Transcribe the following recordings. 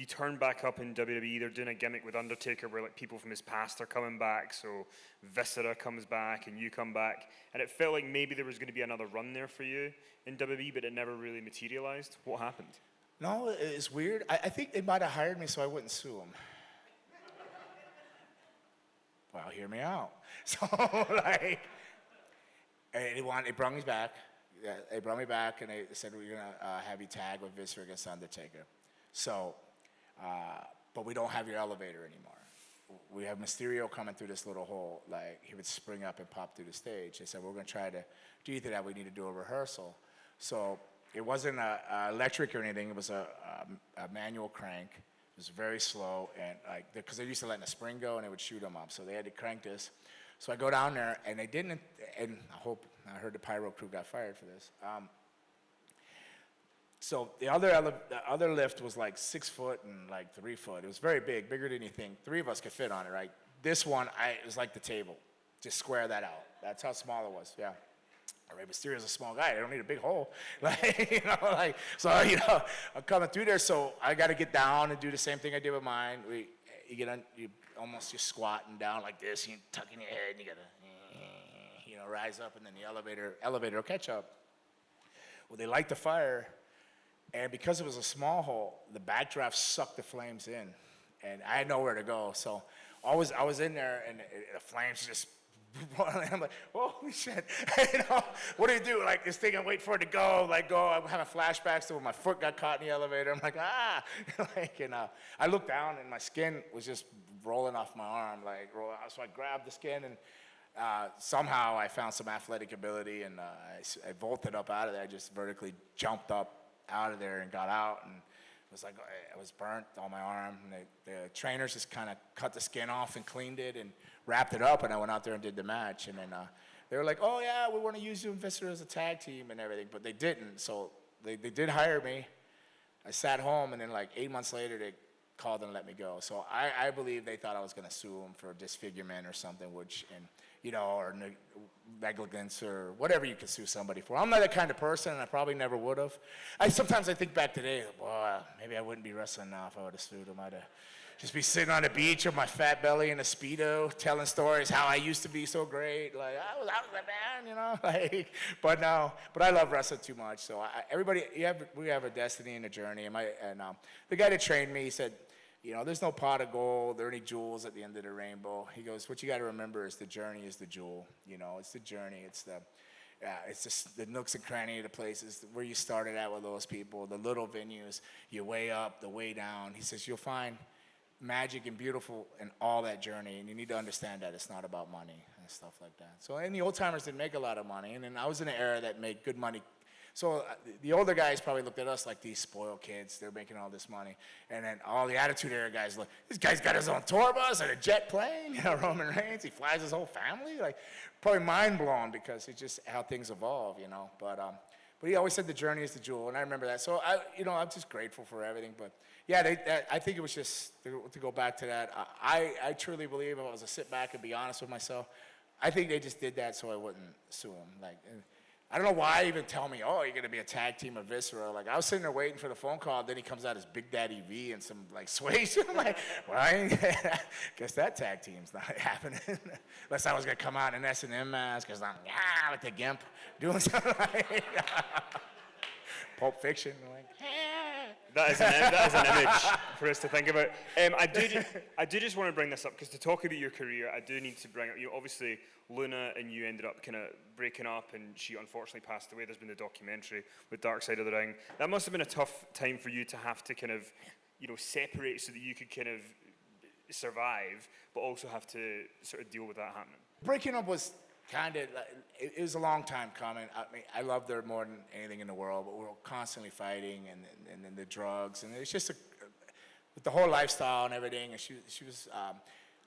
you turn back up in WWE, they're doing a gimmick with Undertaker where like people from his past are coming back, so Viscera comes back and you come back, and it felt like maybe there was going to be another run there for you in WWE, but it never really materialized. What happened? No, it's weird. I think they might have hired me so I wouldn't sue them. Well, hear me out. So, like, they brought me back. Yeah, they brought me back, and they said, we're going to have you tag with Viscera against Undertaker. So, but we don't have your elevator anymore. We have Mysterio coming through this little hole. Like, he would spring up and pop through the stage. They said, we're going to try to do either that. We need to do a rehearsal. So it wasn't electric or anything. It was a manual crank. It was very slow, and like, because they used to letting the spring go, and it would shoot them up. So they had to crank this. So I go down there, and they didn't, and I heard the pyro crew got fired for this. So the other lift was like 6 foot and like 3 foot. It was very big, bigger than you think. 3 of us could fit on it, right? This one, it was like the table. Just square that out. That's how small it was, yeah. Rey Mysterio's a small guy. I don't need a big hole. Like, so, I'm coming through there, so I got to get down and do the same thing I did with mine. You almost just squatting down like this, you tucking your head, and you got to, rise up, and then the elevator will catch up. Well, they light the fire, and because it was a small hole, the backdraft sucked the flames in, and I had nowhere to go. So I was in there, and the flames just. I'm like, holy shit. What do you do? Like, this thing, I wait for it to go, I'm having flashbacks to when my foot got caught in the elevator. I'm like, I looked down, and my skin was just rolling off my arm, so I grabbed the skin, and somehow I found some athletic ability, and I vaulted up out of there. I just vertically jumped up out of there and got out, and it was like, I was burnt on my arm, and the trainers just kind of cut the skin off and cleaned it, and wrapped it up, and I went out there and did the match. And then they were like, oh, yeah, we want to use you and Viscera as a tag team and everything, but they didn't. So they did hire me. I sat home, and then like 8 months later, they called and let me go. So I believe they thought I was going to sue them for disfigurement or something, or negligence or whatever you can sue somebody for. I'm not that kind of person, and I probably never would have. Sometimes I think back today, well, maybe I wouldn't be wrestling now if I would have sued them. I'd have just be sitting on the beach with my fat belly in a Speedo, telling stories how I used to be so great. Like, I was that man, but I love wrestling too much. So we have a destiny and a journey. And the guy that trained me, he said, there's no pot of gold or any jewels at the end of the rainbow. He goes, what you got to remember is the journey is the jewel. It's the journey. It's just the nooks and crannies of the places where you started at with those people, the little venues, your way up, the way down. He says, you'll find magic and beautiful in all that journey, and you need to understand that it's not about money and stuff like that. So, and the old timers didn't make a lot of money, and then I was in an era that made good money. So the older guys probably looked at us like these spoiled kids. They're making all this money, and then all the Attitude Era guys look. This guy's got his own tour bus and a jet plane. Roman Reigns, he flies his whole family. Like, probably mind blown because it's just how things evolve, But he always said the journey is the jewel, and I remember that. So I'm just grateful for everything. But yeah, I think it was just to go back to that. I truly believe if I was to sit back and be honest with myself, I think they just did that so I wouldn't sue them. I don't know why even tell me, oh, you're going to be a tag team of Viscera. Like, I was sitting there waiting for the phone call, then he comes out as Big Daddy V and some, sway shit. I'm like, well, I guess that tag team's not happening. Unless I was going to come out in an S&M mask, because I'm, like the Gimp, doing something like Pulp Fiction. Like, That is an image for us to think about. I do just want to bring this up, because to talk about your career, I do need to bring up, obviously, Luna and you ended up kind of breaking up, and she unfortunately passed away. There's been the documentary with Dark Side of the Ring. That must have been a tough time for you to have to kind of, separate so that you could kind of survive, but also have to sort of deal with that happening. Breaking up was kind of, it was a long time coming. I mean, I loved her more than anything in the world, but we were constantly fighting, and then the drugs, and it's just with the whole lifestyle and everything. And she was,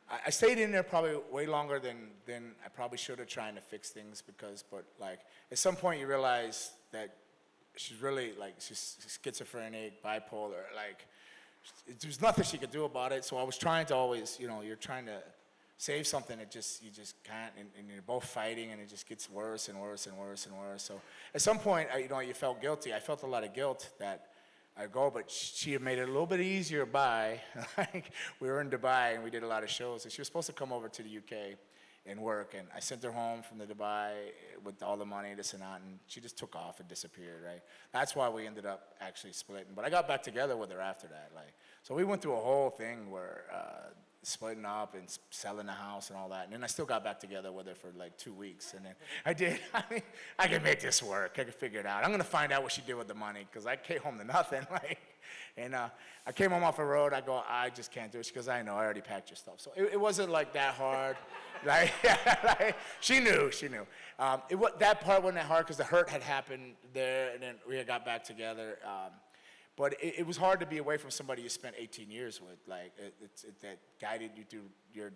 I stayed in there probably way longer than I probably should have, trying to fix things, but at some point you realize that she's really she's schizophrenic, bipolar, there's nothing she could do about it. So I was trying to always, you're trying to save something, you just can't, and you're both fighting, and it just gets worse and worse and worse and worse. So at some point, you felt guilty. I felt a lot of guilt that I go, but she had made it a little bit easier by, like, we were in Dubai and we did a lot of shows, and she was supposed to come over to the UK and work, and I sent her home from the Dubai with all the money, this and that, and she just took off and disappeared, right? That's why we ended up actually splitting. But I got back together with her after that, like, so we went through a whole thing where splitting up and selling the house and all that, and then I still got back together with her for like 2 weeks, and then I did. I mean, I can make this work. I can figure it out. I'm gonna find out what she did with the money, because I came home to nothing, like, and I came home off the road. I go, I just can't do it. She goes, I know, I already packed your stuff. So it wasn't like that hard. Like, she knew. That part wasn't that hard because the hurt had happened there, and then we had got back together. But it was hard to be away from somebody you spent 18 years with. Like, that guided you through your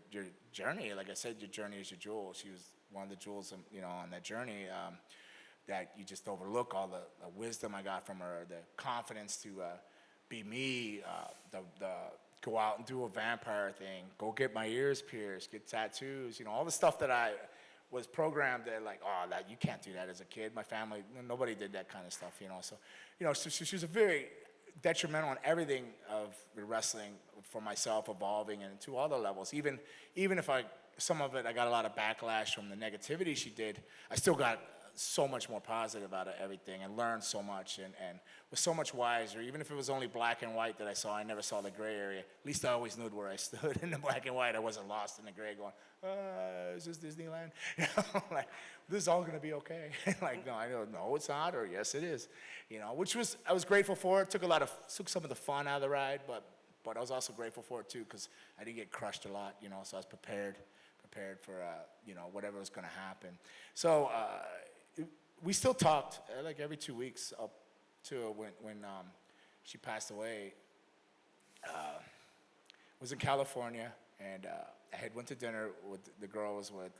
journey. Like I said, your journey is your jewel. She was one of the jewels, on that journey that you just overlook. All the wisdom I got from her, the confidence to be me, the go out and do a vampire thing, go get my ears pierced, get tattoos, all the stuff that I was programmed that, like, oh, that you can't do that as a kid. My family, nobody did that kind of stuff, So, she was a very detrimental on everything of the wrestling for myself, evolving and to all the levels. Even if some of it, I got a lot of backlash from the negativity she did, I still got so much more positive out of everything and learned so much and was so much wiser. Even if it was only black and white that I saw, I never saw the gray area. At least I always knew where I stood in the black and white. I wasn't lost in the gray going, is this Disneyland? Like, this is all gonna be okay. Like, no, I know, no, it's not, or yes, it is. Which I was grateful for. It took some of the fun out of the ride, but I was also grateful for it too, because I didn't get crushed a lot, so I was prepared for, whatever was gonna happen. So, we still talked like every 2 weeks up to when she passed away. Was in California, and I had went to dinner with the girl I was with,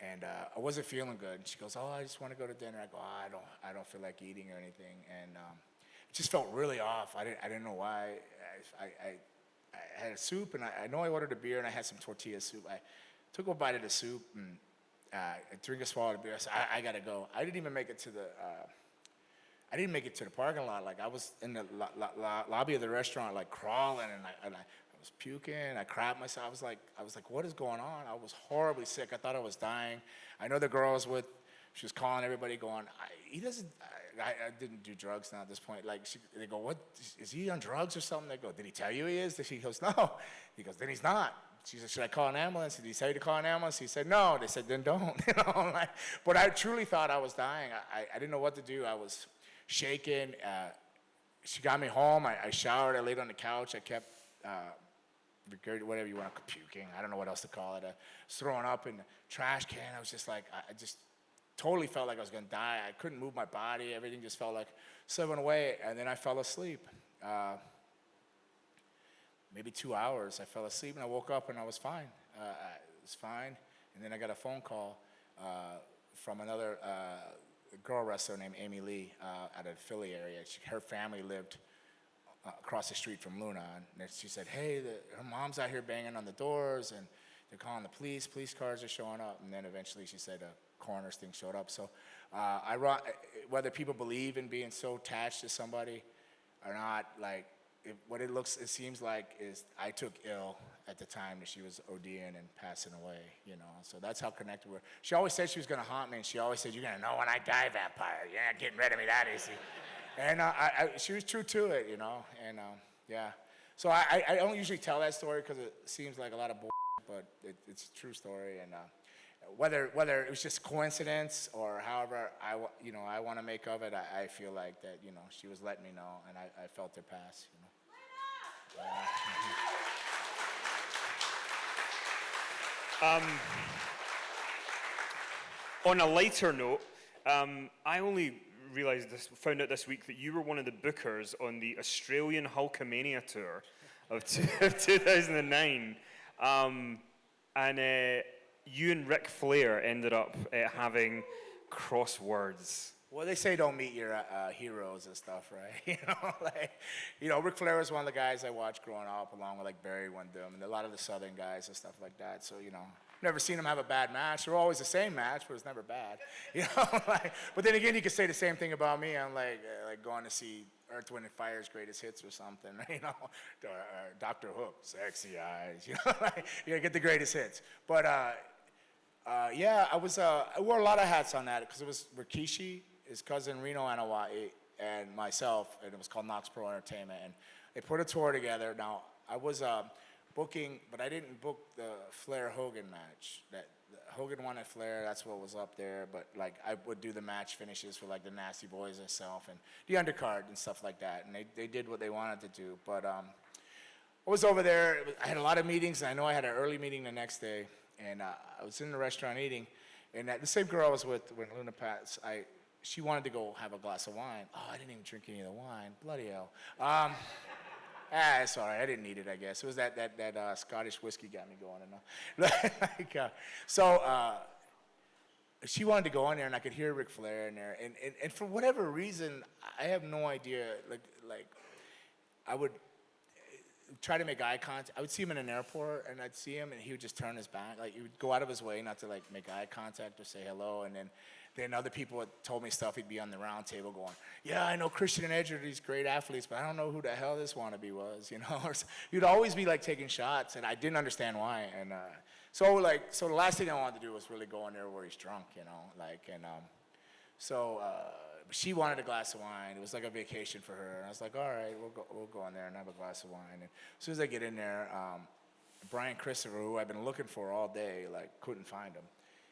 and I wasn't feeling good. And she goes, "Oh, I just want to go to dinner." I go, "Oh, I don't feel like eating or anything," and it just felt really off. I didn't know why. I had a soup, and I know I ordered a beer, and I had some tortilla soup. I took a bite of the soup and drink a swallow of beer. I said, I gotta go. I didn't even make it to the. I didn't make it to the parking lot. Like, I was in the lobby of the restaurant, like crawling, and I was puking. I crapped myself. I was like, what is going on? I was horribly sick. I thought I was dying. I know the girl I was with. She was calling everybody, going, he doesn't. I didn't do drugs now at this point. Like, they go, what? Is he on drugs or something? They go, did he tell you he is? She goes, no. He goes, then he's not. She said, should I call an ambulance? Did he tell you to call an ambulance? He said, no. They said, then don't. But I truly thought I was dying. I didn't know what to do. I was shaking. She got me home. I showered. I laid on the couch. I kept, whatever you want to, puking. I don't know what else to call it. Throwing up in the trash can. I was just like, I just totally felt like I was going to die. I couldn't move my body. Everything just felt like slipping away. And then I fell asleep. Maybe 2 hours, I fell asleep, and I woke up, and I was fine. It was fine. And then I got a phone call from another girl wrestler named Amy Lee out of the Philly area. Her family lived across the street from Luna. And she said, hey, her mom's out here banging on the doors, and they're calling the police. Police cars are showing up. And then eventually she said a coroner's thing showed up. So whether people believe in being so attached to somebody or not, like, it seems like is I took ill at the time that she was ODing and passing away, So that's how connected we were. She always said she was going to haunt me, and she always said, you're going to know when I die, vampire. You're not getting rid of me that easy. And she was true to it, And, yeah. So I don't usually tell that story because it seems like a lot of bull, but it's a true story. And whether it was just coincidence or however I want to make of it, I feel like that, she was letting me know, and I felt her pass, On a lighter note, I only found out this week that you were one of the bookers on the Australian Hulkamania tour of 2009. And you and Ric Flair ended up having crosswords. Well, they say don't meet your heroes and stuff, right? Ric Flair was one of the guys I watched growing up, along with like Barry Windham and a lot of the Southern guys and stuff like that. So, never seen them have a bad match. They're always the same match, but it's never bad. But then again, you could say the same thing about me. I'm like going to see Earth, Wind and Fire's greatest hits or something, Dr. Hook, sexy eyes, like, you get the greatest hits. But yeah, I wore a lot of hats on that because it was Rikishi, his cousin Reno Anawai, and myself, and it was called Knox Pro Entertainment, and they put a tour together. Now, I was booking, but I didn't book the Flair-Hogan match. Hogan won at Flair, that's what was up there, but like I would do the match finishes for like the Nasty Boys myself and the undercard and stuff like that, and they did what they wanted to do. But I was over there, I had a lot of meetings, and I know I had an early meeting the next day, and I was in the restaurant eating, and the same girl I was with when Luna passed, she wanted to go have a glass of wine. Oh, I didn't even drink any of the wine, bloody hell. It's all right. I didn't need it, I guess. It was that Scottish whiskey got me going. She wanted to go in there, and I could hear Ric Flair in there. And for whatever reason, I have no idea. Like I would try to make eye contact. I would see him in an airport, and I'd see him, and he would just turn his back. Like, he would go out of his way not to, like, make eye contact or say hello. And then other people had told me stuff. He'd be on the round table going, yeah, I know Christian and Edge are these great athletes, but I don't know who the hell this wannabe was, Or you'd always be, like, taking shots, and I didn't understand why. And so the last thing I wanted to do was really go in there where he's drunk, she wanted a glass of wine. It was like a vacation for her. And I was like, all right, we'll go in there and have a glass of wine. And as soon as I get in there, Brian Christopher, who I've been looking for all day, couldn't find him.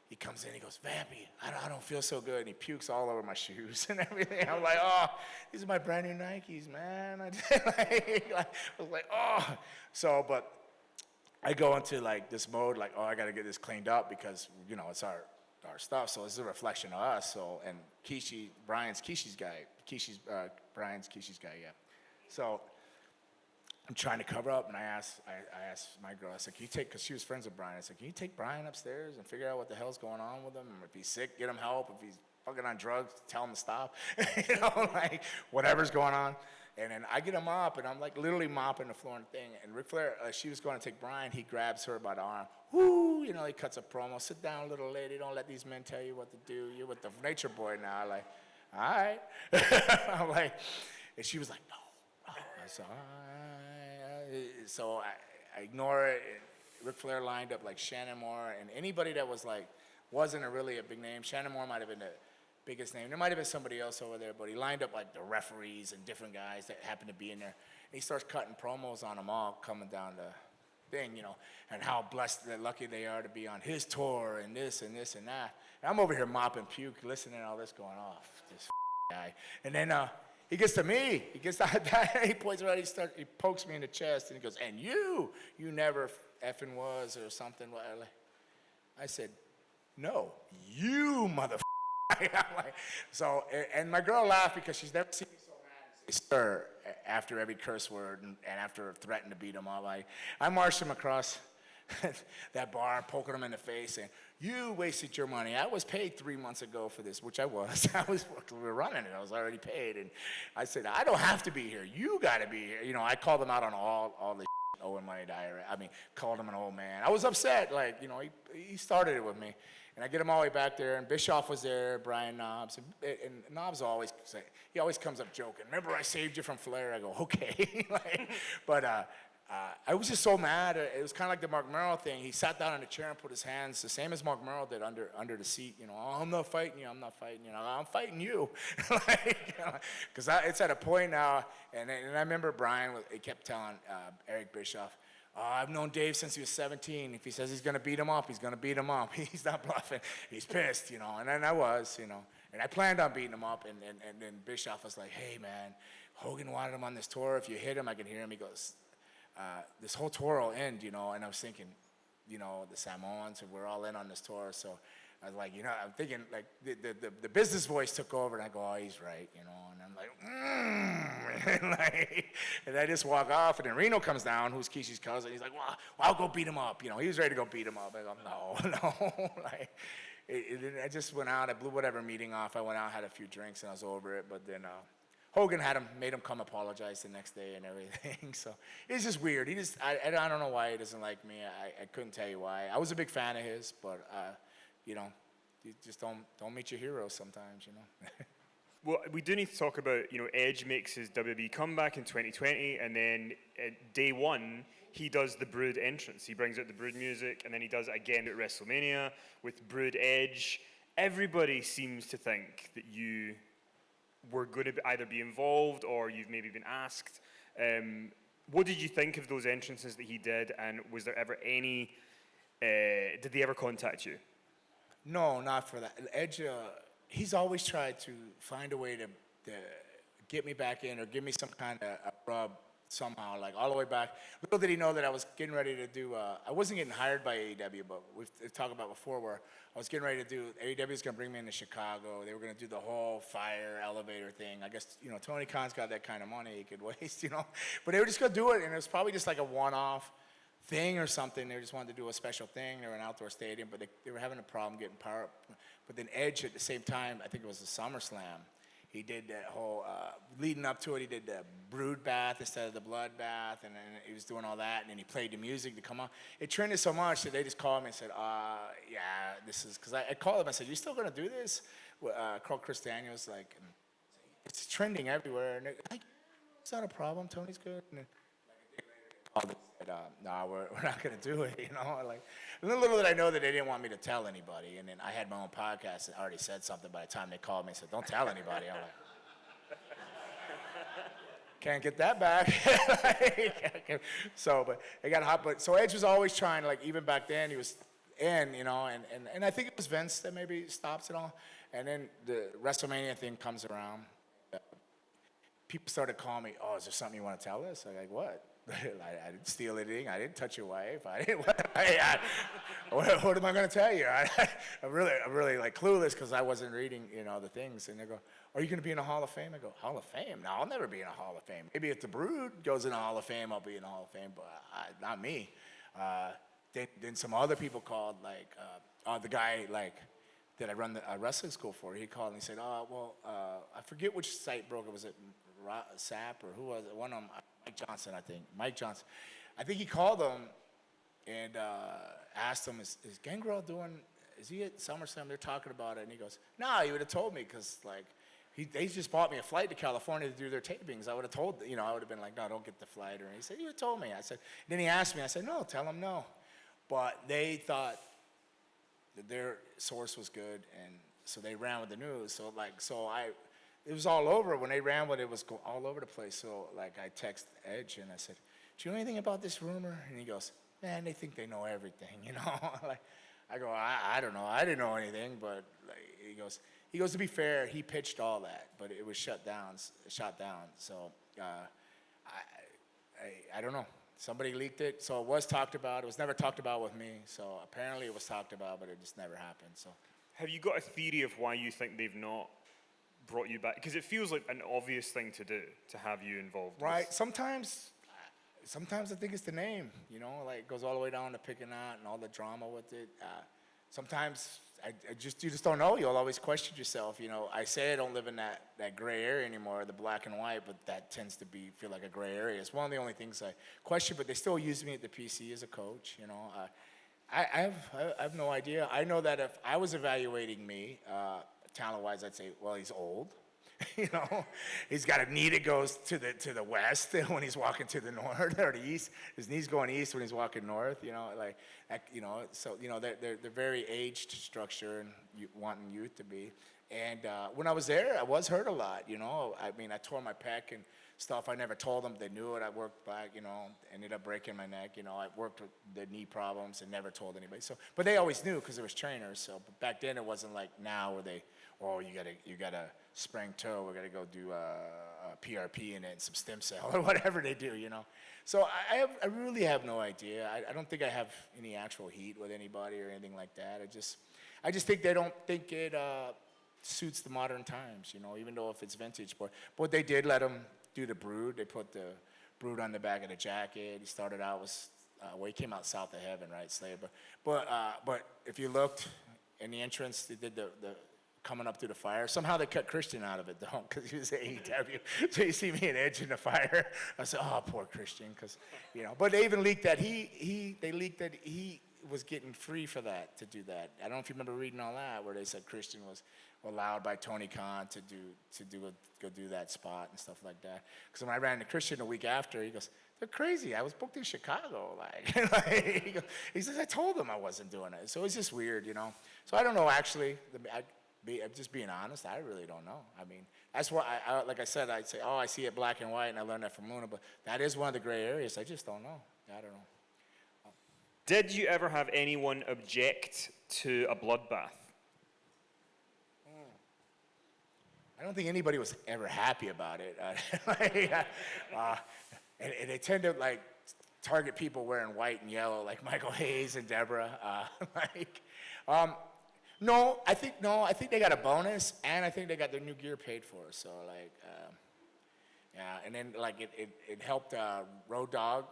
He comes in, he goes, Vampy, I don't feel so good. And he pukes all over my shoes and everything. I'm like, oh, these are my brand new Nikes, man. I was like, oh. So, but I go into this mode, I got to get this cleaned up because, it's our stuff, so this is a reflection of us. So, and Brian's Keishi's guy, yeah. So I'm trying to cover up, and I asked my girl, I said, can you take, because she was friends with Brian, I said, can you take Brian upstairs and figure out what the hell's going on with him? If he's sick, get him help. If he's fucking on drugs, tell him to stop. Whatever's going on. And then I get him up, and I'm literally mopping the floor and thing. And Ric Flair, she was going to take Brian. He grabs her by the arm. Woo! He cuts a promo. Sit down, little lady. Don't let these men tell you what to do. You're with the Nature Boy now. All right. I'm and she was like, no. I said, all right. So I ignore it. Ric Flair lined up Shannon Moore, and anybody that was wasn't really a big name. Shannon Moore might have been the biggest name. There might have been somebody else over there, but he lined up the referees and different guys that happened to be in there. And he starts cutting promos on them all coming down the thing, and how blessed and lucky they are to be on his tour and this and this and that. And I'm over here mopping puke, listening to all this going off, this guy. And then he gets to me. He gets that. He points around. He pokes me in the chest, and he goes, and you never effing was or something. I said, no, you motherfucker. So, and my girl laughed because she's never seen me so mad and say sir after every curse word and after threatening to beat him up. I marched him across that bar, poking him in the face, saying, you wasted your money. I was paid 3 months ago for this, which I was. We were running it. I was already paid. And I said, I don't have to be here. You got to be here. I called him out on all the owing money diary. Called him an old man. I was upset. He started it with me. And I get him all the way back there, and Bischoff was there, Brian Knobbs, and Knobbs always comes up joking. Remember, I saved you from Flair. I go, okay. But I was just so mad. It was kind of like the Mark Merrill thing. He sat down in a chair and put his hands the same as Mark Merrill did under the seat. Oh, I'm not fighting you. I'm not fighting you. I'm fighting you. Because it's at a point now, and I remember Brian. He kept telling Eric Bischoff, I've known Dave since he was 17. If he says he's going to beat him up, he's going to beat him up. He's not bluffing. He's pissed, And then I was, And I planned on beating him up. And then Bischoff was like, hey, man, Hogan wanted him on this tour. If you hit him, I can hear him. He goes, this whole tour will end, And I was thinking, the Samoans, and we're all in on this tour. So I was like, I'm thinking, the business voice took over. And I go, oh, he's right, And I'm like, and I just walk off, and then Reno comes down, who's Keishi's cousin. He's like, well, I'll go beat him up. He was ready to go beat him up. I go, no. I just went out. I blew whatever meeting off. I went out, had a few drinks, and I was over it. But then Hogan made him come apologize the next day and everything. So it's just weird. I don't know why he doesn't like me. I couldn't tell you why. I was a big fan of his, but you just don't meet your heroes sometimes, Well, we do need to talk about, Edge makes his WWE comeback in 2020, and then day one, he does the Brood entrance. He brings out the Brood music, and then he does it again at WrestleMania with Brood Edge. Everybody seems to think that you were going to either be involved or you've maybe been asked. What did you think of those entrances that he did, and was there ever any, did they ever contact you? No, not for that. Edge, he's always tried to find a way to get me back in or give me some kind of a rub somehow, like all the way back. Little did he know that I was getting ready to do, I wasn't getting hired by AEW, but we've talked about before where I was getting ready to do, AEW was going to bring me into Chicago. They were going to do the whole fire elevator thing. I guess, Tony Khan's got that kind of money he could waste, But they were just going to do it, and it was probably just like a one-off thing or something. They just wanted to do a special thing. They were in an outdoor stadium, but they were having a problem getting power up. But then Edge at the same time, I think it was the SummerSlam, he did that whole, leading up to it, he did the Brood bath instead of the blood bath, and then he was doing all that, and then he played the music to come on. It trended so much that they just called me and said, yeah, this is, because I called him, I said, you still going to do this? Chris Daniels, like, it's trending everywhere, and they're like, it's not a problem, Tony's good. And then, like, no, we're not going to do it, Like, little did I know that they didn't want me to tell anybody, and then I had my own podcast that already said something by the time they called me and said, don't tell anybody. I'm like, can't get that back. But it got hot. But so Edge was always trying, like, even back then, he was in, and I think it was Vince that maybe stops it all. And then the WrestleMania thing comes around. People started calling me, is there something you want to tell us? I'm like, what? I didn't steal anything. I didn't touch your wife. What am I going to tell you? I'm really like clueless because I wasn't reading, the things. And they go, are you going to be in a Hall of Fame? I go, Hall of Fame? No, I'll never be in a Hall of Fame. Maybe if the Brood goes in a Hall of Fame, I'll be in a Hall of Fame, but not me. Then some other people called, like the guy like that I run the wrestling school for. He called and he said, I forget which site broke it. Was it SAP or who was it? One of them. Mike Johnson, I think. Mike Johnson. I think he called him and asked him, is Gangrel is he at SummerSlam? They're talking about it. And he goes, no, he would have told me because, like, they just bought me a flight to California to do their tapings. I would have told, I would have been like, no, don't get the flight. Or he said, you would have told me. I said, then he asked me. I said, no, tell him no. But they thought that their source was good, and so they ran with the news. It was all over. When they ran with it, was all over the place. So, like, I text Edge, and I said, do you know anything about this rumor? And he goes, man, they think they know everything, Like, I go, I don't know. I didn't know anything, but like, he goes, to be fair, he pitched all that, but it was shot down. So, I don't know. Somebody leaked it, so it was talked about. It was never talked about with me, so apparently it was talked about, but it just never happened, so. Have you got a theory of why you think they've not brought you back? Because it feels like an obvious thing to do, to have you involved. Right. Sometimes I think it's the name, like it goes all the way down to picking out and all the drama with it. Sometimes you just don't know. You'll always question yourself. I say I don't live in that gray area anymore, the black and white, but that tends to feel like a gray area. It's one of the only things I question, but they still use me at the PC as a coach, I have no idea. I know that if I was evaluating me, talent-wise, I'd say, well, he's old. He's got a knee that goes to the west when he's walking to the north or the east. His knee's going east when he's walking north. So they're very aged structure and wanting youth to be. And when I was there, I was hurt a lot. I mean, I tore my pec and stuff. I never told them. They knew it. I worked back. Ended up breaking my neck. I worked with the knee problems and never told anybody. So, but they always knew because there was trainers. So, but back then it wasn't like now where they, you got a sprained toe. We're gonna go do a PRP and then some stem cell or whatever they do. So I really have no idea. I don't think I have any actual heat with anybody or anything like that. I just think they don't think it suits the modern times. Even though if it's vintage, but they did let him do the Brood. They put the Brood on the back of the jacket. He started out with, he came out South of Heaven, right, Slade? But if you looked in the entrance, they did the coming up through the fire. Somehow they cut Christian out of it, though, because he was AEW. So you see me and Edge in the fire. I said, oh, poor Christian, because, But they even leaked that they leaked that he was getting free for that, to do that. I don't know if you remember reading all that, where they said Christian allowed by Tony Khan to go do that spot and stuff like that. Because when I ran into Christian the week after, he goes, "They're crazy. I was booked in Chicago." He says, "I told them I wasn't doing it." So it's just weird, you know. So I don't know, actually. I'm just being honest. I really don't know. I mean, that's why, like I said, I'd say, "Oh, I see it black and white," and I learned that from Luna. But that is one of the gray areas. I just don't know. I don't know. Did you ever have anyone object to a bloodbath? I don't think anybody was ever happy about it. And they tend to like target people wearing white and yellow, like Michael Hayes and Deborah. No, I think they got a bonus, and I think they got their new gear paid for. So like, yeah, and then like it helped Road Dogg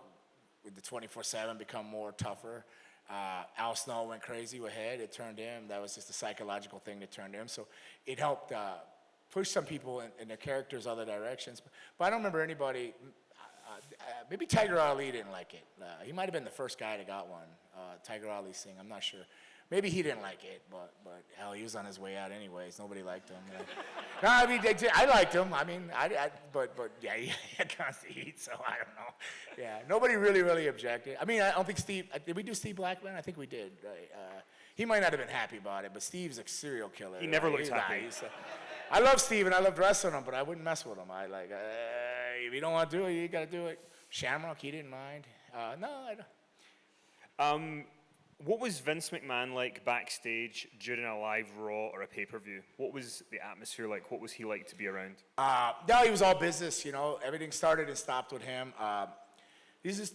with the 24/7 become more tougher. Al Snow went crazy with Head. It turned him. That was just a psychological thing that turned him. So it helped push some people in their characters other directions. But I don't remember anybody. Maybe Tiger Ali didn't like it. He might have been the first guy that got one. Tiger Ali's thing. I'm not sure. Maybe he didn't like it, but hell, he was on his way out anyways. Nobody liked him. No, I mean, I liked him. I mean, but yeah, he had constant heat, so I don't know. Yeah, nobody really objected. I mean, I don't think Steve. Did we do Steve Blackman? I think we did. Right? He might not have been happy about it, but Steve's a serial killer. He never looks happy. I love Steve and I loved wrestling him, but I wouldn't mess with him. I like, if you don't want to do it, you got to do it. Shamrock, he didn't mind. No, I don't. What was Vince McMahon like backstage during a live Raw or a pay-per-view? What was the atmosphere like? What was he like to be around? No, he was all business, you know. Everything started and stopped with him. He's just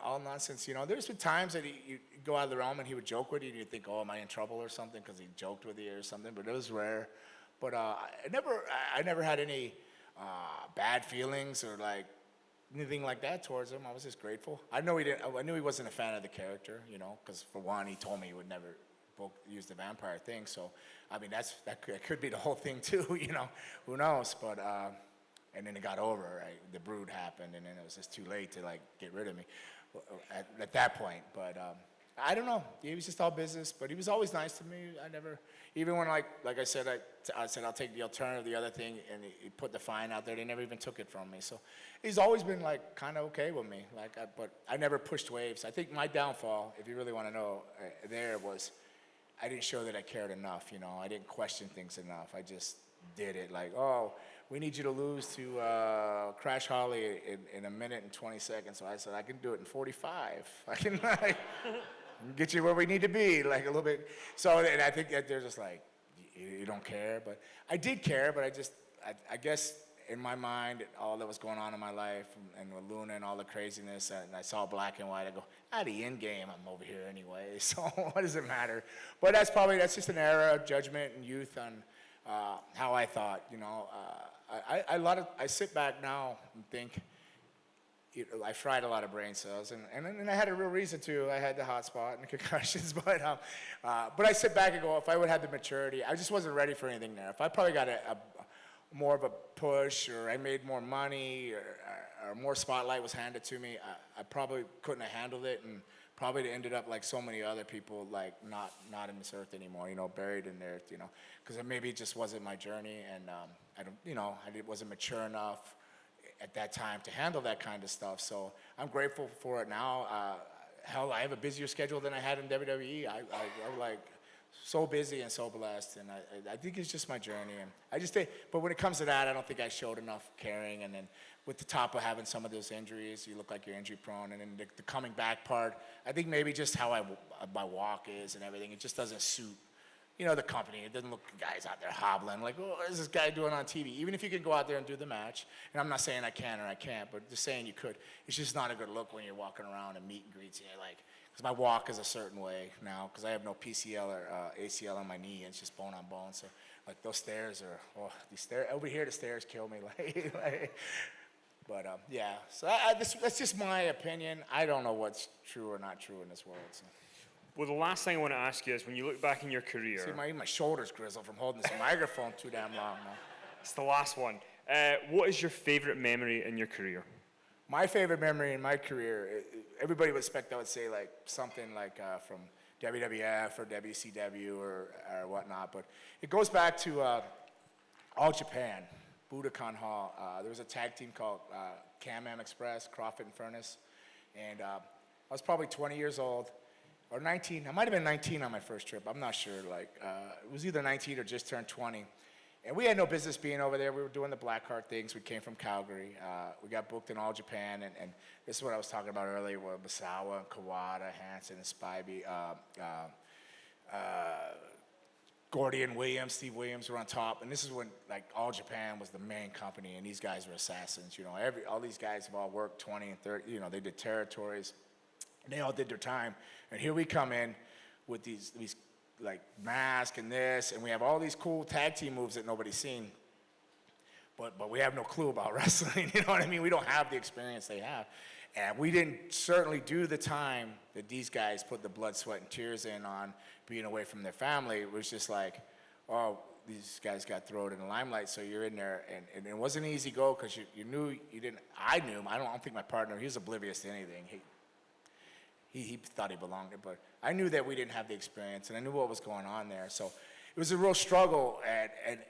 all nonsense, you know. There's been times that you'd go out of the realm and he would joke with you and you'd think, "Oh, am I in trouble or something?" because he joked with you or something, but it was rare. But I never had any bad feelings or like anything like that towards him. I was just grateful. I knew he wasn't a fan of the character, you know, because for one, he told me he would never use the vampire thing. So, I mean, that could be the whole thing too, you know. Who knows? But and then it got over, right? The brood happened, and then it was just too late to like get rid of me at that point. But I don't know. He was just all business, but he was always nice to me. I never, even when like I said, I said I'll take the alternative, the other thing, and he put the fine out there. They never even took it from me. So he's always been like kind of okay with me. But I never pushed waves. I think my downfall, if you really want to know, there was I didn't show that I cared enough. You know, I didn't question things enough. I just did it like, oh, we need you to lose to Crash Holly in a minute and 20 seconds. So I said I can do it in 45. I can like. Get you where we need to be, like a little bit. So, and I think that they're just like, you don't care, but I did care, but I guess in my mind, all that was going on in my life, and with Luna and all the craziness, and I saw black and white, I go, the end game, I'm over here anyway, so what does it matter? But that's just an era of judgment and youth on how I thought, you know. I sit back now and think, I fried a lot of brain cells, and I had a real reason to. I had the hot spot and the concussions, but I sit back and go, if I would have the maturity, I just wasn't ready for anything there. If I probably got a more of a push, or I made more money, or more spotlight was handed to me, I probably couldn't have handled it, and probably ended up like so many other people, like not in this earth anymore, you know, buried in there, you know, because maybe it just wasn't my journey, and I wasn't mature enough at that time to handle that kind of stuff. So I'm grateful for it now. Hell, I have a busier schedule than I had in WWE. I'm like so busy and so blessed, and I think it's just my journey. And I just think, but when it comes to that, I don't think I showed enough caring. And then with the top of having some of those injuries, you look like you're injury prone. And then the coming back part, I think maybe just how my walk is and everything, it just doesn't suit, you know, the company. It doesn't look guys out there hobbling like, oh, what is this guy doing on TV? Even if you can go out there and do the match, and I'm not saying I can or I can't, but just saying you could. It's just not a good look when you're walking around and meet and greets, and you're like, because my walk is a certain way now, because I have no PCL or ACL on my knee, and it's just bone on bone. So like those stairs are, these stairs over here, the stairs kill me. But yeah, so that's just my opinion. I don't know what's true or not true in this world. So. Well, the last thing I want to ask you is, when you look back in your career... See, my shoulders grizzle from holding this microphone too damn long now. It's the last one. What is your favorite memory in your career? My favorite memory in my career, everybody would expect I would say like something like from WWF or WCW or whatnot. But it goes back to All Japan, Budokan Hall. There was a tag team called Can-Am Express, Crawford and Furnace. And I was probably 20 years old, or 19. I might have been 19 on my first trip. I'm not sure. It was either 19 or just turned 20. And we had no business being over there. We were doing the black card things. We came from Calgary. We got booked in All Japan, and this is what I was talking about earlier, where Misawa, Kawada, Hansen, and Spivey, Gordy and Williams, Steve Williams were on top. And this is when All Japan was the main company, and these guys were assassins. All these guys have all worked 20 and 30. They did territories, and they all did their time. And here we come in with these mask and this, and we have all these cool tag team moves that nobody's seen, but we have no clue about wrestling. You know what I mean? We don't have the experience they have, and we didn't certainly do the time that these guys put the blood, sweat, and tears in on being away from their family. It was just like, oh, these guys got thrown in the limelight, so you're in there, and it wasn't an easy go because you knew you didn't. I knew him. I don't think my partner. He was oblivious to anything. He thought he belonged there, but I knew that we didn't have the experience, and I knew what was going on there. So it was a real struggle.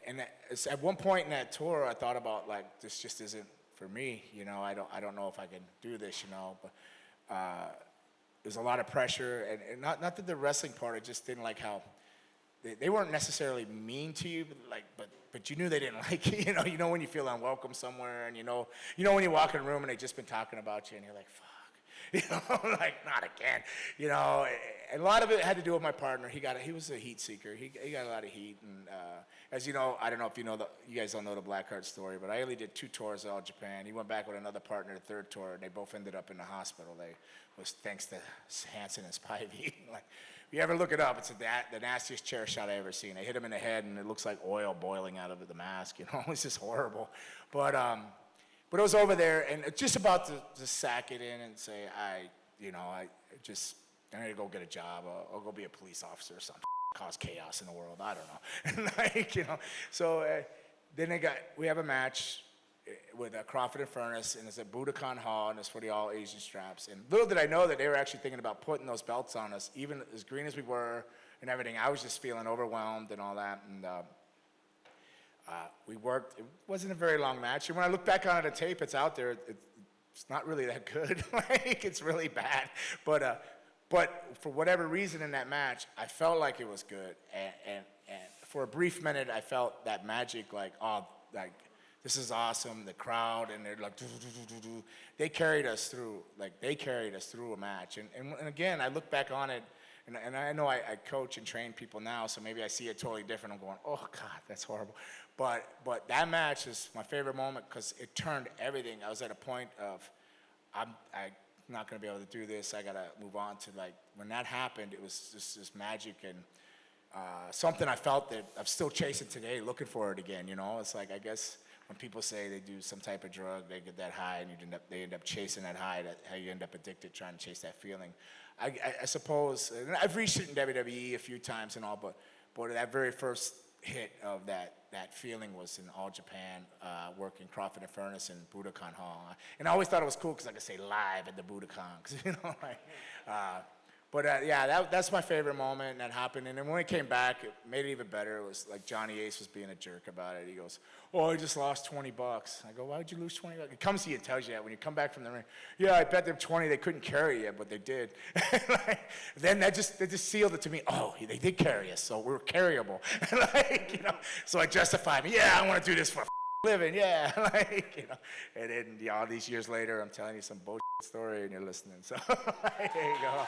And at one point in that tour, I thought about this just isn't for me. I don't know if I can do this. But there's a lot of pressure, and not that the wrestling part. I just didn't like how they weren't necessarily mean to you, but you knew they didn't like you. You know when you feel unwelcome somewhere, and you know when you walk in a room and they've just been talking about you, and you're like, fuck. Not again. And a lot of it had to do with my partner. He was a heat seeker. He got a lot of heat, and as you know, I don't know if you guys don't know the Blackheart story, but I only did 2 tours of All Japan. He went back with another partner, the 3rd tour, and they both ended up in the hospital. Was thanks to Hansen and Spivey. If you ever look it up, it's the nastiest chair shot I ever seen. They hit him in the head, and it looks like oil boiling out of the mask. It's just horrible. But I was over there and just about to sack it in and say, I need to go get a job. I'll go be a police officer or something. Cause chaos in the world. I don't know. So then we have a match with Crawford and Furnace, and it's at Budokan Hall, and it's for the all Asian straps. And little did I know that they were actually thinking about putting those belts on us, even as green as we were and everything. I was just feeling overwhelmed and all that. And we worked. It wasn't a very long match. And when I look back on the tape, it's out there. It's not really that good. It's really bad. But for whatever reason in that match, I felt like it was good. And for a brief minute, I felt that magic, this is awesome. The crowd, and they're like, they carried us through. They carried us through a match. And again, I look back on it. And I know I coach and train people now, so maybe I see it totally different. I'm going, oh, God, that's horrible. But that match is my favorite moment because it turned everything. I was at a point of, I'm not going to be able to do this. I got to move on to, when that happened, it was just this magic and something I felt that I'm still chasing today, looking for it again, It's I guess when people say they do some type of drug, they get that high, and they end up chasing that high, how you end up addicted, trying to chase that feeling. I suppose, and I've reached it in WWE a few times and all, but that very first hit of that feeling was in All Japan, working Crawford and Furnace in Budokan Hall. And I always thought it was cool because I could say live at the Budokan, that's my favorite moment that happened. And then when it came back, it made it even better. It was Johnny Ace was being a jerk about it. He goes, oh, I just lost $20. I go, why would you lose $20? He comes to you and tells you that when you come back from the ring. Yeah, I bet them 20, they couldn't carry you, but they did. Then they just sealed it to me. Oh, they did carry us, so we're carryable. So I justified me. Yeah, I want to do this for a living. Yeah, And then all these years later, I'm telling you some bullshit story, and you're listening. So there you go.